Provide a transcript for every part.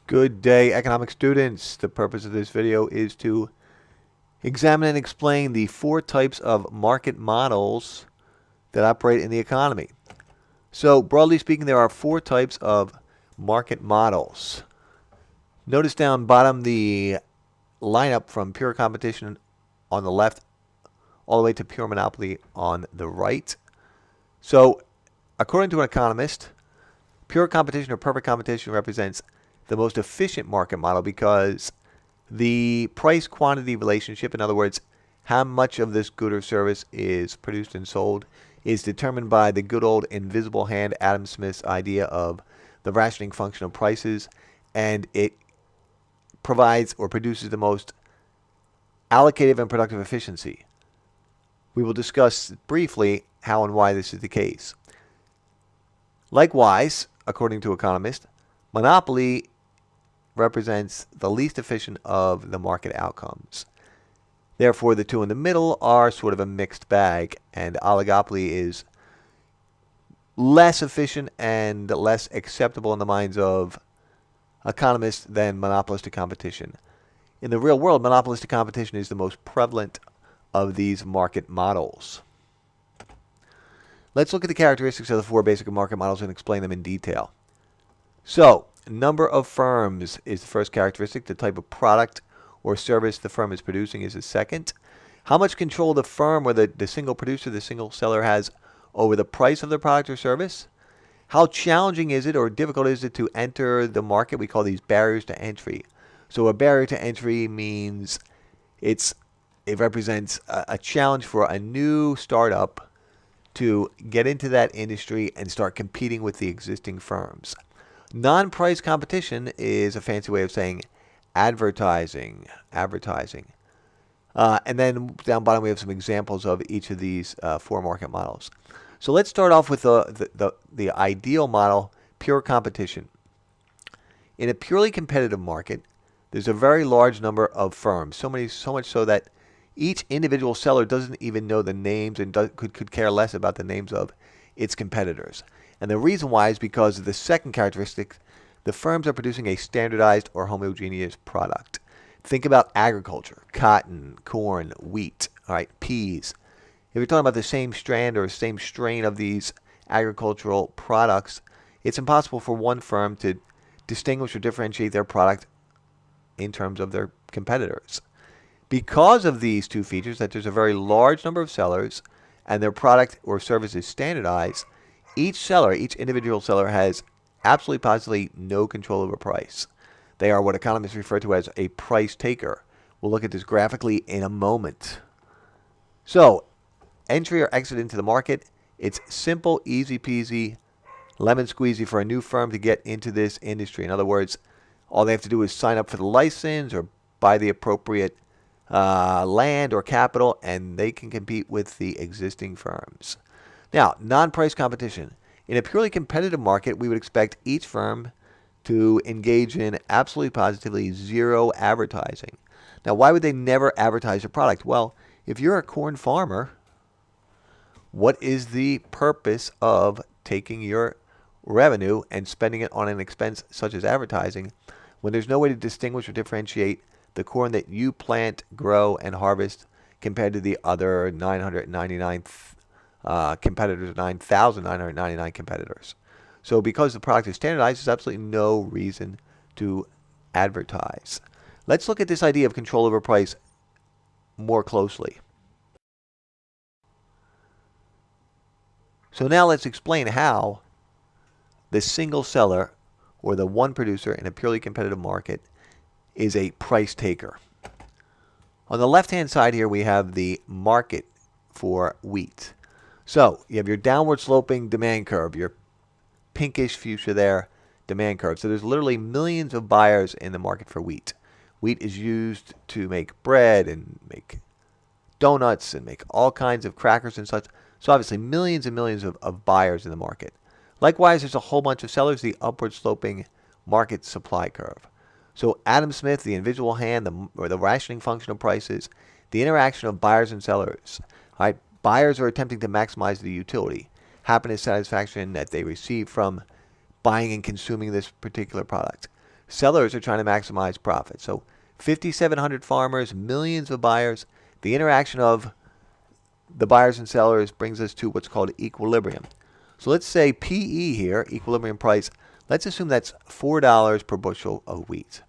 Good day, economic students. The purpose of this video is to examine and explain the four types of market models that operate in the economy. So, broadly speaking, there are four types of market models. Notice down bottom the lineup from pure competition on the left all the way to pure monopoly on the right. So, according to an economist, pure competition or perfect competition represents the most efficient market model because the price quantity relationship, in other words, how much of this good or service is produced and sold, is determined by the good old invisible hand, Adam Smith's idea of the rationing function of prices, and it provides or produces the most allocative and productive efficiency. We will discuss briefly how and why this is the case. Likewise, according to economists, monopoly represents the least efficient of the market outcomes. Therefore, the two in the middle are sort of a mixed bag, and oligopoly is less efficient and less acceptable in the minds of economists than monopolistic competition. In the real world, monopolistic competition is the most prevalent of these market models. Let's look at the characteristics of the four basic market models and explain them in detail. So, number of firms is the first characteristic. The type of product or service the firm is producing is the second. How much control the firm or the single producer, the single seller has over the price of their product or service? How challenging is it or difficult is it to enter the market? We call these barriers to entry. So a barrier to entry means it represents a challenge for a new startup to get into that industry and start competing with the existing firms. Non-price competition is a fancy way of saying advertising. And then down bottom we have some examples of each of these four market models. So let's start off with the ideal model, pure competition. In a purely competitive market, there's a very large number of firms, so much so that each individual seller doesn't even know the names and could care less about the names of its competitors. And the reason why is because of the second characteristic. The firms are producing a standardized or homogeneous product. Think about agriculture, cotton, corn, wheat, all right, peas. If you're talking about the same strand or same strain of these agricultural products, it's impossible for one firm to distinguish or differentiate their product in terms of their competitors. Because of these two features, that there's a very large number of sellers and their product or service is standardized, each individual seller has absolutely positively no control over price. They are what economists refer to as a price taker. We'll look at this graphically in a moment. So, entry or exit into the market, it's simple, easy peasy, lemon squeezy for a new firm to get into this industry. In other words, all they have to do is sign up for the license or buy the appropriate land or capital, and they can compete with the existing firms. Now, non-price competition. In a purely competitive market, we would expect each firm to engage in absolutely positively zero advertising. Now, why would they never advertise a product? Well, if you're a corn farmer, what is the purpose of taking your revenue and spending it on an expense such as advertising when there's no way to distinguish or differentiate the corn that you plant, grow, and harvest compared to the other 999 competitors, 9,999 competitors? So because the product is standardized, there's absolutely no reason to advertise. Let's look at this idea of control over price more closely. So now let's explain how the single seller or the one producer in a purely competitive market is a price taker. On the left-hand side here, we have the market for wheat. So you have your downward sloping demand curve, your pinkish fuchsia there, demand curve. So there's literally millions of buyers in the market for wheat. Wheat is used to make bread and make donuts and make all kinds of crackers and such. So obviously millions and millions of buyers in the market. Likewise, there's a whole bunch of sellers, the upward sloping market supply curve. So Adam Smith, the invisible hand, or the rationing function of prices, the interaction of buyers and sellers. All right, buyers are attempting to maximize the utility, happiness, satisfaction that they receive from buying and consuming this particular product. Sellers are trying to maximize profit. So 5,700 farmers, millions of buyers. The interaction of the buyers and sellers brings us to what's called equilibrium. So let's say PE here, equilibrium price. Let's assume that's $4 per bushel of wheat.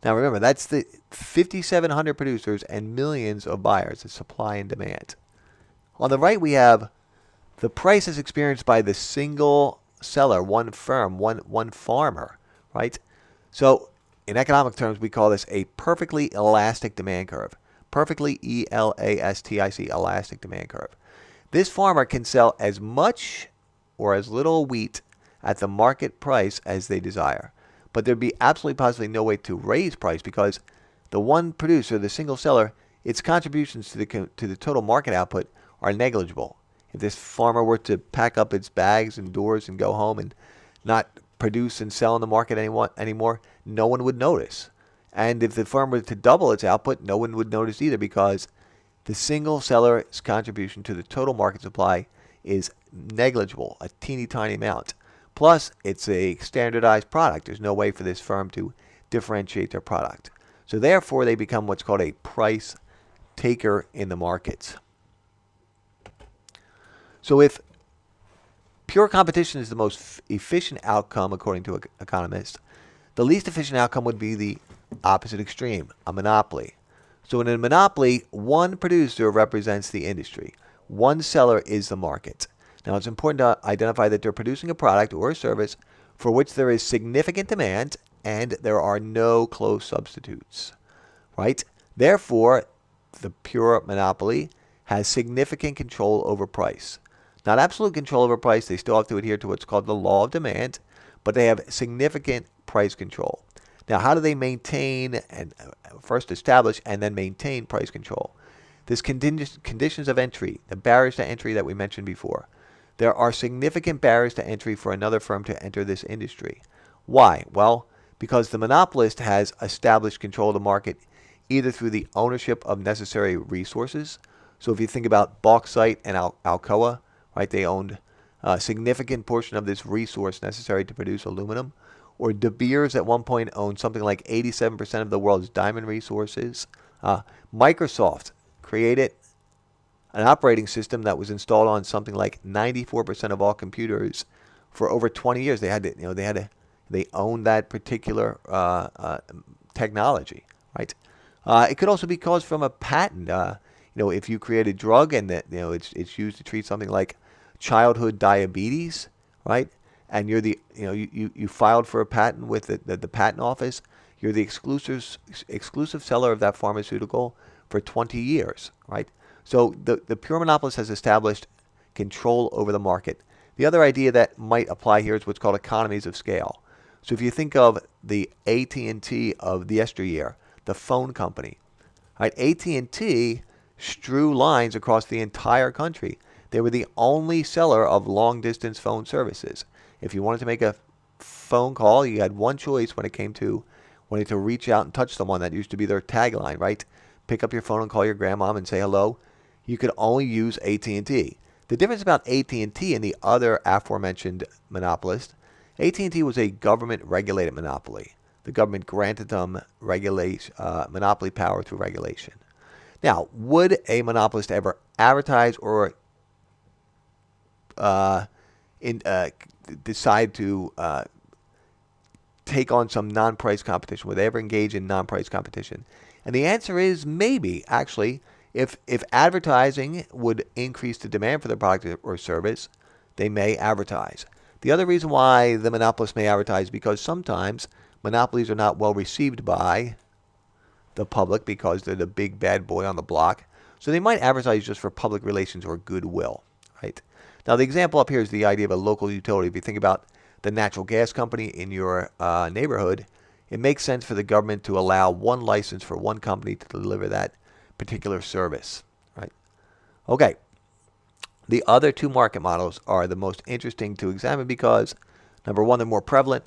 Now remember, that's the 5,700 producers and millions of buyers, the supply and demand. On the right, we have the prices experienced by the single seller, one firm, one farmer, right? So in economic terms, we call this a perfectly elastic demand curve. Perfectly elastic, elastic demand curve. This farmer can sell as much or as little wheat at the market price as they desire. But there'd be absolutely positively no way to raise price because the one producer, the single seller, its contributions to the total market output are negligible. If this farmer were to pack up its bags and doors and go home and not produce and sell in the market anymore, no one would notice. And if the farm were to double its output, no one would notice either because the single seller's contribution to the total market supply is negligible, a teeny tiny amount. Plus, it's a standardized product. There's no way for this firm to differentiate their product. So therefore, they become what's called a price taker in the markets. So if pure competition is the most efficient outcome, according to economists, the least efficient outcome would be the opposite extreme, a monopoly. So in a monopoly, one producer represents the industry. One seller is the market. Now, it's important to identify that they're producing a product or a service for which there is significant demand and there are no close substitutes, right? Therefore, the pure monopoly has significant control over price. Not absolute control over price. They still have to adhere to what's called the law of demand, but they have significant price control. Now, how do they maintain and first establish and then maintain price control? This conditions of entry, the barriers to entry that we mentioned before. There are significant barriers to entry for another firm to enter this industry. Why? Well, because the monopolist has established control of the market either through the ownership of necessary resources. So if you think about bauxite and Alcoa, right, they owned a significant portion of this resource necessary to produce aluminum. Or De Beers at one point owned something like 87% of the world's diamond resources. Microsoft created an operating system that was installed on something like 94% of all computers for over 20 years. They owned that particular technology, right? It could also be caused from a patent. If you create a drug and that it's used to treat something like childhood diabetes, right? And you're you filed for a patent with the patent office. You're the exclusive seller of that pharmaceutical for 20 years, right? So the pure monopolist has established control over the market. The other idea that might apply here is what's called economies of scale. So if you think of the AT&T of the yesteryear, the phone company, right? AT&T strew lines across the entire country. They were the only seller of long-distance phone services. If you wanted to make a phone call, you had one choice when it came to wanting to reach out and touch someone. That used to be their tagline, right? Pick up your phone and call your grandmom and say hello. You could only use AT&T. The difference about AT&T and the other aforementioned monopolist, AT&T was a government-regulated monopoly. The government granted them monopoly power through regulation. Now, would a monopolist ever advertise or decide to take on some non-price competition? Would they ever engage in non-price competition? And the answer is maybe, actually. If advertising would increase the demand for the product or service, they may advertise. The other reason why the monopolist may advertise is because sometimes monopolies are not well received by the public because they're the big bad boy on the block. So they might advertise just for public relations or goodwill, right? Now, the example up here is the idea of a local utility. If you think about the natural gas company in your neighborhood, it makes sense for the government to allow one license for one company to deliver that particular service, right? Okay. The other two market models are the most interesting to examine because, number one, they're more prevalent,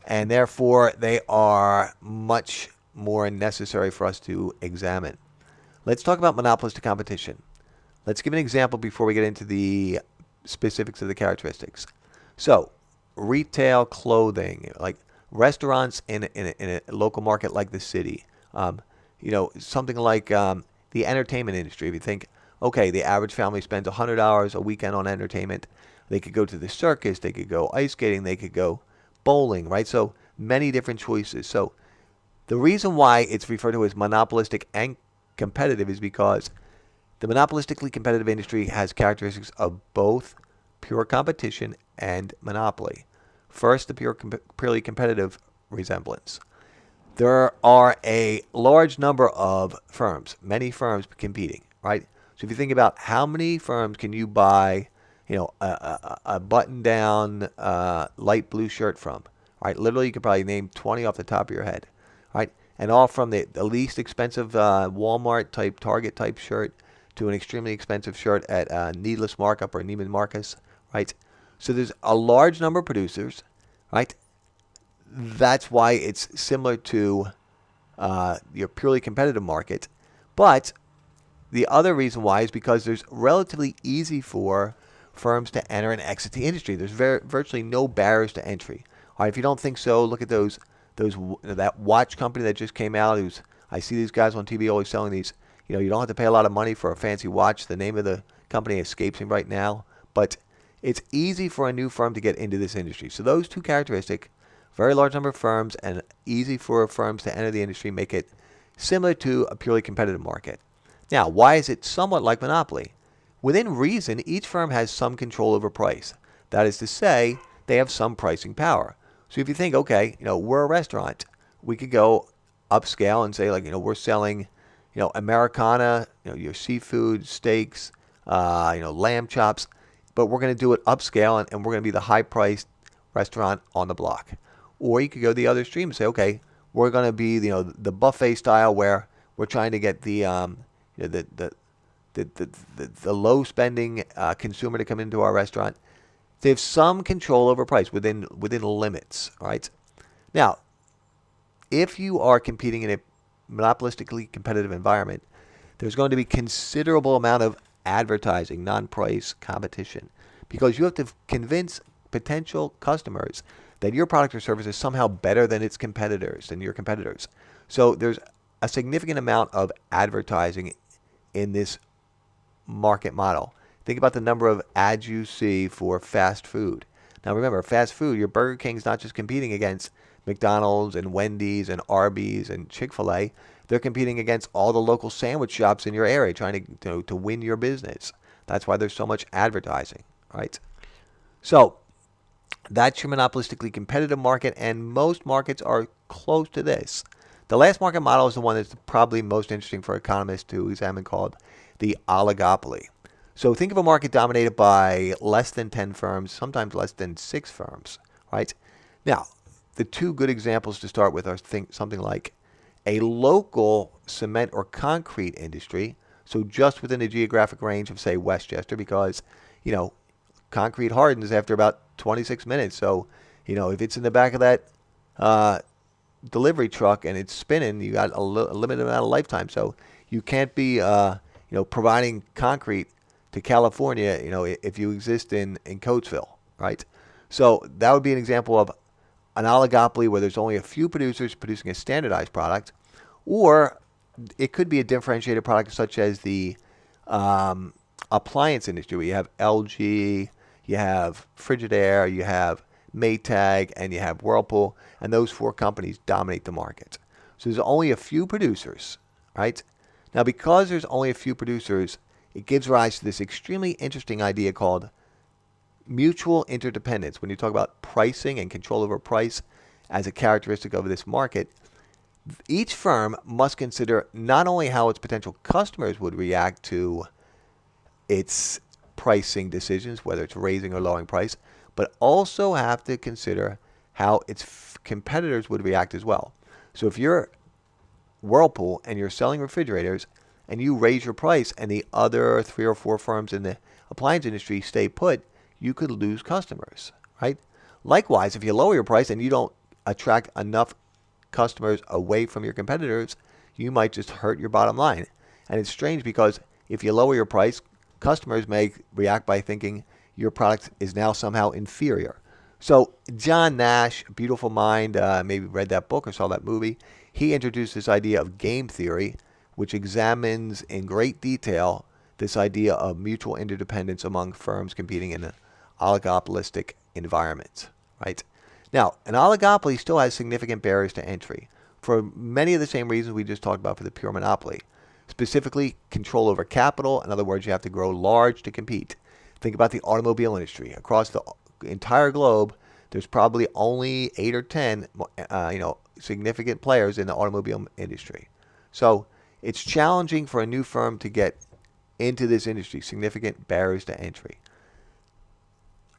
and therefore they are much more necessary for us to examine. Let's talk about monopolistic competition. Let's give an example before we get into the specifics of the characteristics. So, retail clothing, like restaurants in a local market like the city. Something like the entertainment industry. If you think, okay, the average family spends $100 a weekend on entertainment. They could go to the circus, they could go ice skating, they could go bowling, right? So many different choices. So the reason why it's referred to as monopolistic and competitive is because the monopolistically competitive industry has characteristics of both pure competition and monopoly. First, the purely competitive resemblance. There are a large number of firms, many firms competing, right? So if you think about how many firms can you buy, a button-down light blue shirt from, right? Literally, you could probably name 20 off the top of your head, right? And all from the least expensive Walmart type, Target type shirt to an extremely expensive shirt at Needless Markup or Neiman Marcus, right? So there's a large number of producers, right? That's why it's similar to your purely competitive market. But the other reason why is because there's relatively easy for firms to enter and exit the industry. There's virtually no barriers to entry. All right, if you don't think so, look at that watch company that just came out. I see these guys on TV always selling these. You don't have to pay a lot of money for a fancy watch. The name of the company escapes me right now, but it's easy for a new firm to get into this industry. So those two characteristics, very large number of firms and easy for firms to enter the industry, make it similar to a purely competitive market. Now, why is it somewhat like monopoly? Within reason, each firm has some control over price. That is to say, they have some pricing power. So if you think, okay, we're a restaurant, we could go upscale and say, like, we're selling, Americana, your seafood, steaks, lamb chops, but we're going to do it upscale and we're going to be the high-priced restaurant on the block. Or you could go the other extreme and say, okay, we're going to be, the buffet style where we're trying to get the low spending consumer to come into our restaurant. They have some control over price within limits, right? Now, if you are competing in a monopolistically competitive environment, there's going to be considerable amount of advertising, non-price competition, because you have to convince potential customers that your product or service is somehow better than your competitors. So there's a significant amount of advertising in this market model. Think about the number of ads you see for fast food. Now remember, fast food, your Burger King's not just competing against McDonald's and Wendy's and Arby's and Chick-fil-A. They're competing against all the local sandwich shops in your area, trying to win your business. That's why there's so much advertising, right? So that's your monopolistically competitive market, and most markets are close to this. The last market model is the one that's probably most interesting for economists to examine, called the oligopoly. So think of a market dominated by less than 10 firms, sometimes less than 6 firms, right? Now, the two good examples to start with are something like a local cement or concrete industry, so just within the geographic range of, say, Westchester, because, concrete hardens after about 26 minutes. So, if it's in the back of that delivery truck and it's spinning, you got a limited amount of lifetime. So you can't be, providing concrete to California, if you exist in Coatesville, right? So that would be an example of an oligopoly where there's only a few producers producing a standardized product, or it could be a differentiated product such as the appliance industry, where you have LG, you have Frigidaire, you have Maytag, and you have Whirlpool, and those 4 companies dominate the market. So there's only a few producers, right? Now, because there's only a few producers, it gives rise to this extremely interesting idea called mutual interdependence. When you talk about pricing and control over price as a characteristic of this market, each firm must consider not only how its potential customers would react to its pricing decisions, whether it's raising or lowering price, but also have to consider how its competitors would react as well. So if you're Whirlpool and you're selling refrigerators and you raise your price and the other 3 or 4 firms in the appliance industry stay put, you could lose customers, right? Likewise, if you lower your price and you don't attract enough customers away from your competitors, you might just hurt your bottom line. And it's strange because if you lower your price, customers may react by thinking your product is now somehow inferior. So John Nash, Beautiful Mind, maybe read that book or saw that movie. He introduced this idea of game theory, which examines in great detail this idea of mutual interdependence among firms competing in an oligopolistic environment. Right? Now, an oligopoly still has significant barriers to entry for many of the same reasons we just talked about for the pure monopoly. Specifically, control over capital. In other words, you have to grow large to compete. Think about the automobile industry. Across the entire globe, there's probably only 8 or 10, significant players in the automobile industry. So it's challenging for a new firm to get into this industry. Significant barriers to entry.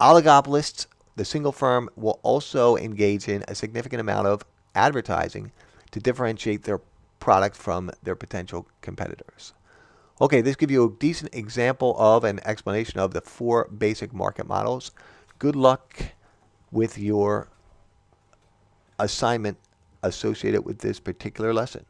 Oligopolists, the single firm, will also engage in a significant amount of advertising to differentiate their product from their potential competitors. Okay, this gives you a decent example of an explanation of the 4 basic market models. Good luck with your assignment associated with this particular lesson.